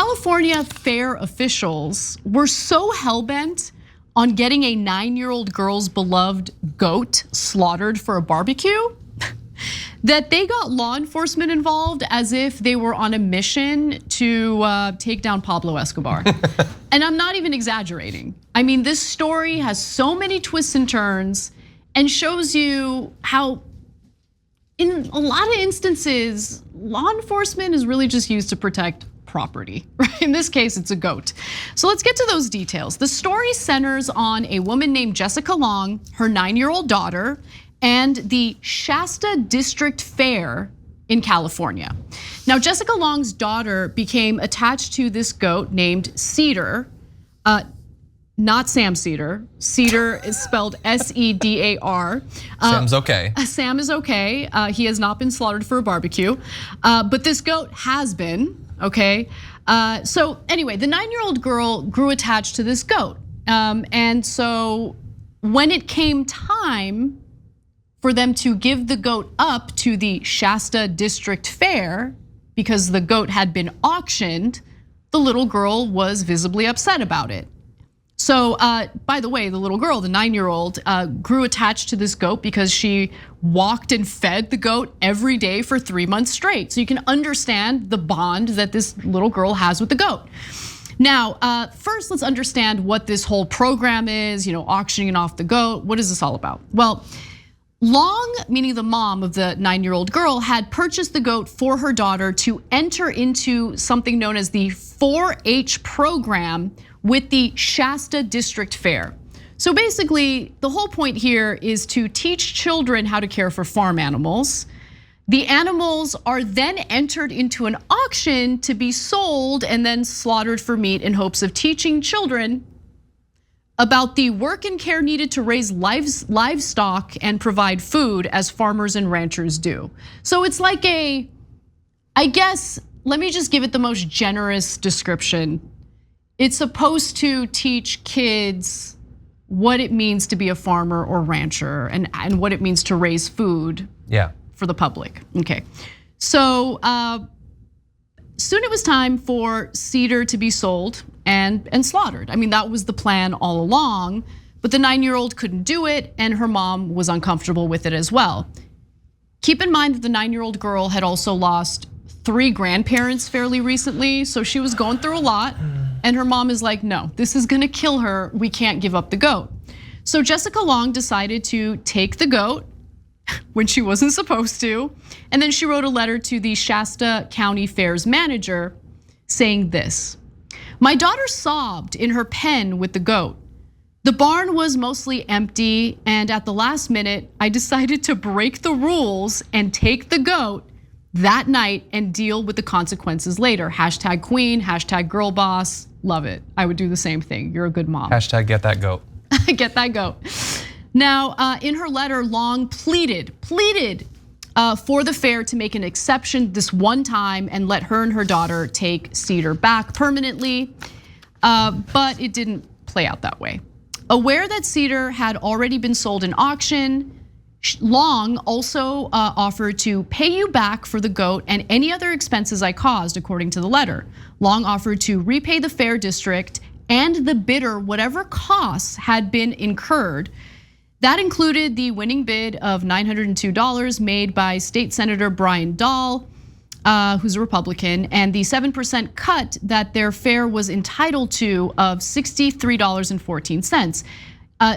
California fair officials were so hell-bent on getting a 9-year-old girl's beloved goat slaughtered for a barbecue that they got law enforcement involved as if they were on a mission to take down Pablo Escobar. And I'm not even exaggerating. I mean, this story has so many twists and turns and shows you how in a lot of instances, law enforcement is really just used to protect property, right? In this case, it's a goat. So let's get to those details. The story centers on a woman named Jessica Long, her 9-year-old daughter, and the Shasta District Fair in California. Now, Jessica Long's daughter became attached to this goat named Cedar, not Sam Cedar. Cedar is spelled S-E-D-A-R. Sam's okay. Sam is okay. He has not been slaughtered for a barbecue, but this goat has been, okay? So anyway, the 9-year-old girl grew attached to this goat. And so when it came time for them to give the goat up to the Shasta District Fair, because the goat had been auctioned, the little girl was visibly upset about it. So by the way, the little girl, the 9-year-old, grew attached to this goat because she walked and fed the goat every day for 3 months straight. So you can understand the bond that this little girl has with the goat. Now, first let's understand what this whole program is, auctioning off the goat. What is this all about? Well, Long, meaning the mom of the 9-year-old girl, had purchased the goat for her daughter to enter into something known as the 4-H program with the Shasta District Fair. So basically, the whole point here is to teach children how to care for farm animals. The animals are then entered into an auction to be sold and then slaughtered for meat in hopes of teaching children about the work and care needed to raise livestock and provide food as farmers and ranchers do. So it's like I guess, let me just give it the most generous description. It's supposed to teach kids what it means to be a farmer or rancher and what it means to raise food for the public. Okay, so soon it was time for Cedar to be sold and slaughtered. I mean, that was the plan all along, but the 9-year-old couldn't do it and her mom was uncomfortable with it as well. Keep in mind that the 9-year-old girl had also lost 3 grandparents fairly recently, so she was going through a lot. And her mom is like, no, this is gonna kill her. We can't give up the goat. So Jessica Long decided to take the goat when she wasn't supposed to. And then she wrote a letter to the Shasta County Fair's manager saying this: my daughter sobbed in her pen with the goat. The barn was mostly empty, and at the last minute, I decided to break the rules and take the goat that night and deal with the consequences later. Hashtag queen, hashtag girl boss, love it. I would do the same thing, you're a good mom. Hashtag get that goat. Get that goat. Now, in her letter, Long pleaded for the fair to make an exception this one time and let her and her daughter take Cedar back permanently, but it didn't play out that way. Aware that Cedar had already been sold in auction, Long also offered to pay you back for the goat and any other expenses I caused, according to the letter. Long offered to repay the fair district and the bidder whatever costs had been incurred. That included the winning bid of $902 made by State Senator Brian Dahl, who's a Republican, and the 7% cut that their fair was entitled to of $63.14.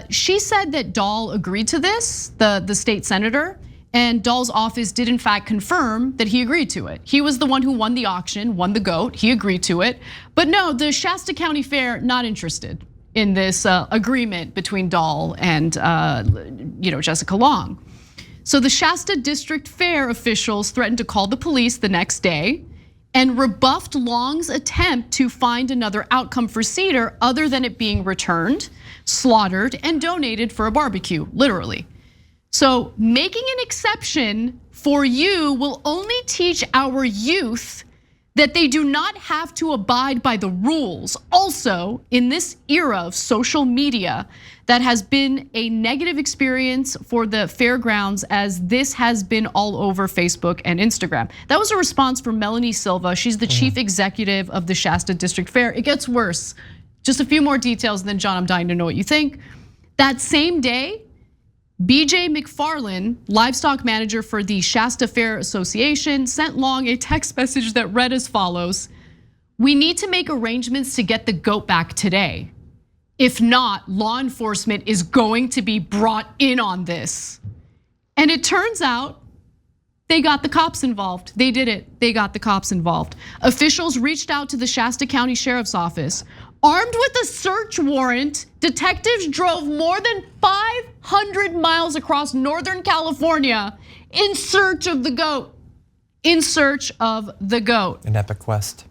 She said that Dahl agreed to this, the state senator, and Dahl's office did in fact confirm that he agreed to it. He was the one who won the auction, won the goat, he agreed to it. But no, the Shasta County Fair, not interested in this agreement between Dahl and Jessica Long. So the Shasta District Fair officials threatened to call the police the next day and rebuffed Long's attempt to find another outcome for Cedar other than it being returned, slaughtered, and donated for a barbecue, literally. So making an exception for you will only teach our youth that they do not have to abide by the rules. Also, in this era of social media, that has been a negative experience for the fairgrounds, as this has been all over Facebook and Instagram. That was a response from Melanie Silva. She's the chief executive of the Shasta District Fair. It gets worse. Just a few more details, and then John, I'm dying to know what you think. That same day, BJ McFarland, livestock manager for the Shasta Fair Association, sent Long a text message that read as follows: "We need to make arrangements to get the goat back today. If not, law enforcement is going to be brought in on this." And it turns out they got the cops involved. They did it. They got the cops involved. Officials reached out to the Shasta County Sheriff's Office. Armed with a search warrant, detectives drove more than 500 miles across Northern California in search of the goat. In search of the goat. An epic quest.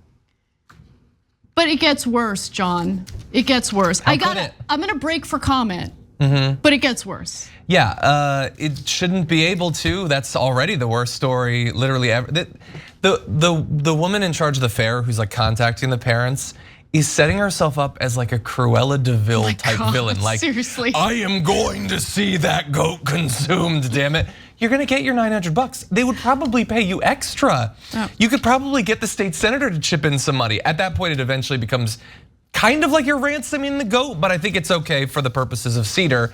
But it gets worse, John. It gets worse. I'm gonna break for comment, but it gets worse. Yeah, it shouldn't be able to. That's already the worst story, literally ever. The woman in charge of the fair, who's like contacting the parents, is setting herself up as like a Cruella de Vil type villain. Like, seriously, I am going to see that goat consumed. Damn it! You're gonna get your $900. They would probably pay you extra. Oh. You could probably get the state senator to chip in some money. At that point, it eventually becomes kind of like you're ransoming the goat, but I think it's okay for the purposes of Cedar.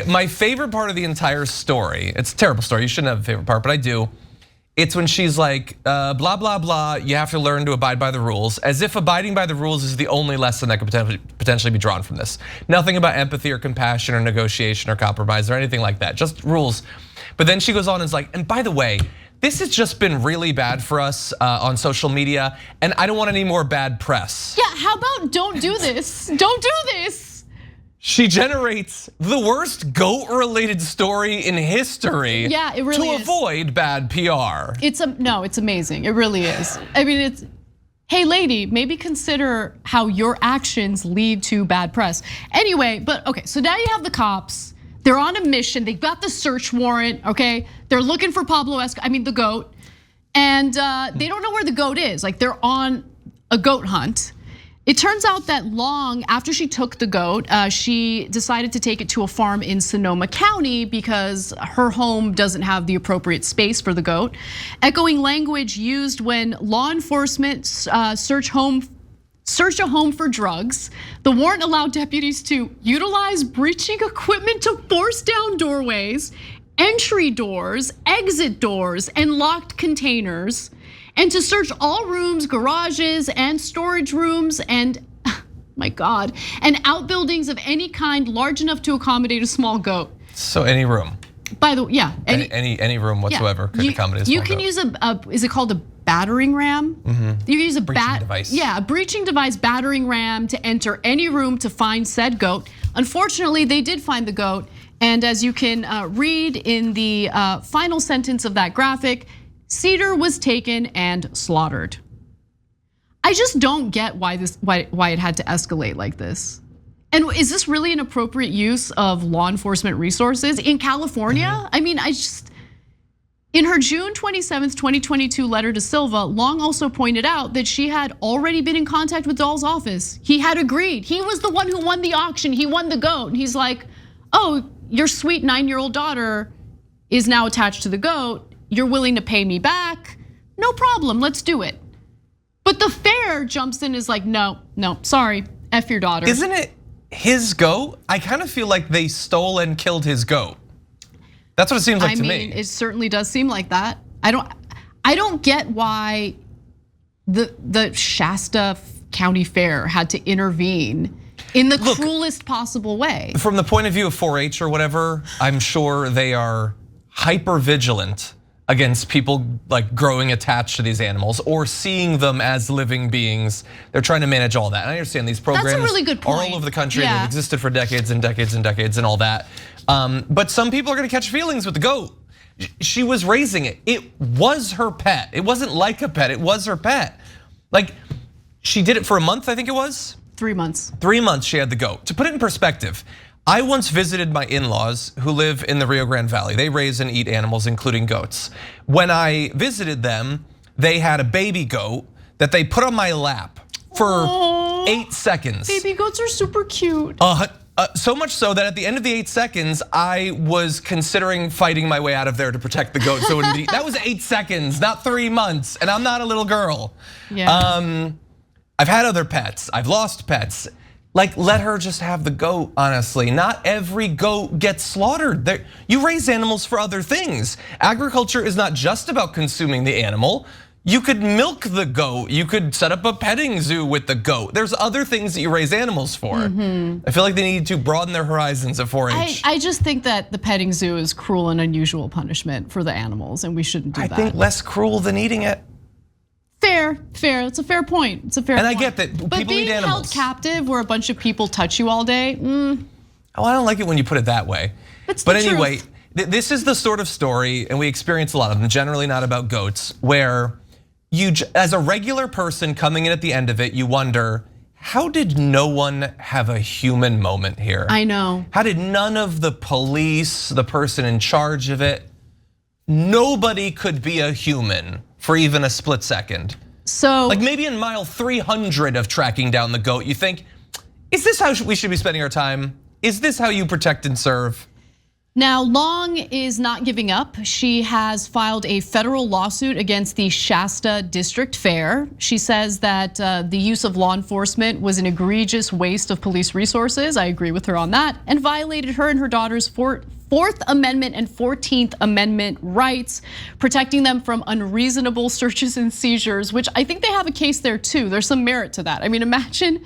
My favorite part of the entire story, it's a terrible story, you shouldn't have a favorite part, but I do. It's when she's like, blah, blah, blah, you have to learn to abide by the rules, as if abiding by the rules is the only lesson that could potentially be drawn from this. Nothing about empathy or compassion or negotiation or compromise or anything like that, just rules. But then she goes on and is like, and by the way, this has just been really bad for us on social media, and I don't want any more bad press. Yeah, how about don't do this? Don't do this. She generates the worst goat-related story in history. Yeah, it really is. To avoid bad PR. It's amazing. It really is. I mean, it's, hey lady, maybe consider how your actions lead to bad press. Anyway, but okay, so now you have the cops. They're on a mission. They've got the search warrant, okay? They're looking for the goat. And they don't know where the goat is. Like, they're on a goat hunt. It turns out that Long, after she took the goat, she decided to take it to a farm in Sonoma County because her home doesn't have the appropriate space for the goat. Echoing language used when law enforcement search a home for drugs. The warrant allowed deputies to utilize breaching equipment to force down doorways, entry doors, exit doors, and locked containers, and to search all rooms, garages, and storage rooms, and my God, and outbuildings of any kind large enough to accommodate a small goat. So any room. By the way, yeah. Any room whatsoever could accommodate a small goat. You can use is it called a battering ram? You can use a breaching device. Yeah, a breaching device, battering ram to enter any room to find said goat. Unfortunately, they did find the goat, and as you can read in the final sentence of that graphic, Cedar was taken and slaughtered. I just don't get why it had to escalate like this. And is this really an appropriate use of law enforcement resources in California? I mean, in her June 27th, 2022 letter to Silva, Long also pointed out that she had already been in contact with Dahl's office. He had agreed. He was the one who won the auction. He won the goat. And he's like, oh, your sweet 9-year-old daughter is now attached to the goat. You're willing to pay me back? No problem, let's do it. But the fair jumps in and is like, no, sorry, F your daughter. Isn't it his goat? I kind of feel like they stole and killed his goat. That's what it seems like to me. I mean, it certainly does seem like that. I don't get why the Shasta County Fair had to intervene in the cruelest possible way. From the point of view of 4-H or whatever, I'm sure they are hyper vigilant against people like growing attached to these animals or seeing them as living beings. They're trying to manage all that. And I understand these programs That's a really good point. are all over the country and they've existed for decades and decades and decades and all that. But some people are gonna catch feelings with the goat. She was raising it. It was her pet. It wasn't like a pet, it was her pet. Like, she did it for a month, I think it was? 3 months. 3 months she had the goat. To put it in perspective, I once visited my in-laws who live in the Rio Grande Valley. They raise and eat animals, including goats. When I visited them, they had a baby goat that they put on my lap for 8 seconds. Baby goats are super cute. So much so that at the end of the 8 seconds, I was considering fighting my way out of there to protect the goat. So that was 8 seconds, not 3 months, and I'm not a little girl. Yeah. I've had other pets, I've lost pets. Like, let her just have the goat, honestly. Not every goat gets slaughtered. You raise animals for other things. Agriculture is not just about consuming the animal. You could milk the goat. You could set up a petting zoo with the goat. There's other things that you raise animals for. I feel like they need to broaden their horizons at 4-H. I just think that the petting zoo is cruel and unusual punishment for the animals, and we shouldn't do that. I think less cruel than eating it. Fair. It's a fair point. It's a fair point. And I get that people eat animals. But being held captive where a bunch of people touch you all day, Oh, I don't like it when you put it that way. But anyway, this is the sort of story, and we experience a lot of them, generally not about goats, where you, as a regular person coming in at the end of it, you wonder, how did no one have a human moment here? I know. How did none of the police, the person in charge of it, nobody could be a human for even a split second? So, like maybe in mile 300 of tracking down the goat, you think, is this how we should be spending our time? Is this how you protect and serve? Now, Long is not giving up. She has filed a federal lawsuit against the Shasta District Fair. She says that the use of law enforcement was an egregious waste of police resources. I agree with her on that, and violated her and her daughter's Fourth Amendment and 14th Amendment rights, protecting them from unreasonable searches and seizures, which I think they have a case there too. There's some merit to that. I mean, imagine,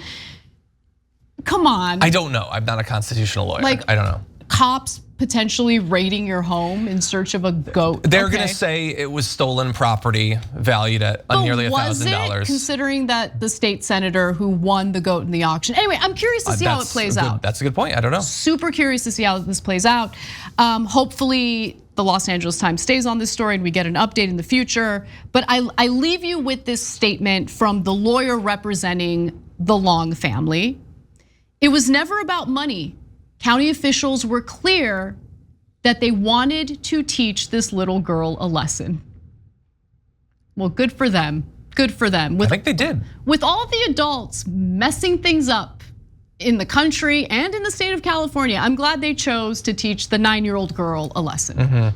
come on. I don't know, I'm not a constitutional lawyer, I don't know. Cops potentially raiding your home in search of a goat. They're gonna say it was stolen property valued at nearly $1,000. Considering that the state senator who won the goat in the auction. Anyway, I'm curious to see how it plays out. That's a good point, I don't know. Super curious to see how this plays out. Hopefully the Los Angeles Times stays on this story and we get an update in the future. But I leave you with this statement from the lawyer representing the Long family. It was never about money. County officials were clear that they wanted to teach this little girl a lesson. Well, good for them. Good for them. I think they did. With all the adults messing things up in the country and in the state of California, I'm glad they chose to teach the 9-year-old girl a lesson.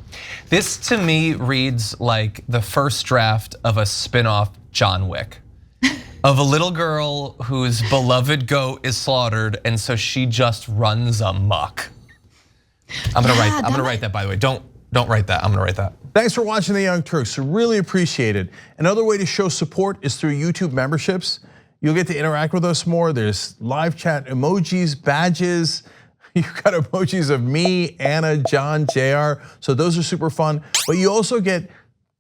This to me reads like the first draft of a spin-off John Wick. Of a little girl whose beloved goat is slaughtered, and so she just runs amok. I'm gonna write that, by the way. Don't write that, I'm gonna write that. Thanks for watching the Young Turks, really appreciate it. Another way to show support is through YouTube memberships. You'll get to interact with us more. There's live chat emojis, badges. You've got emojis of me, Anna, John, JR, so those are super fun. But you also get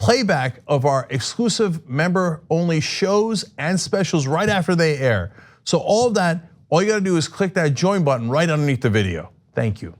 playback of our exclusive member-only shows and specials right after they air. So all of that, all you gotta do is click that join button right underneath the video. Thank you.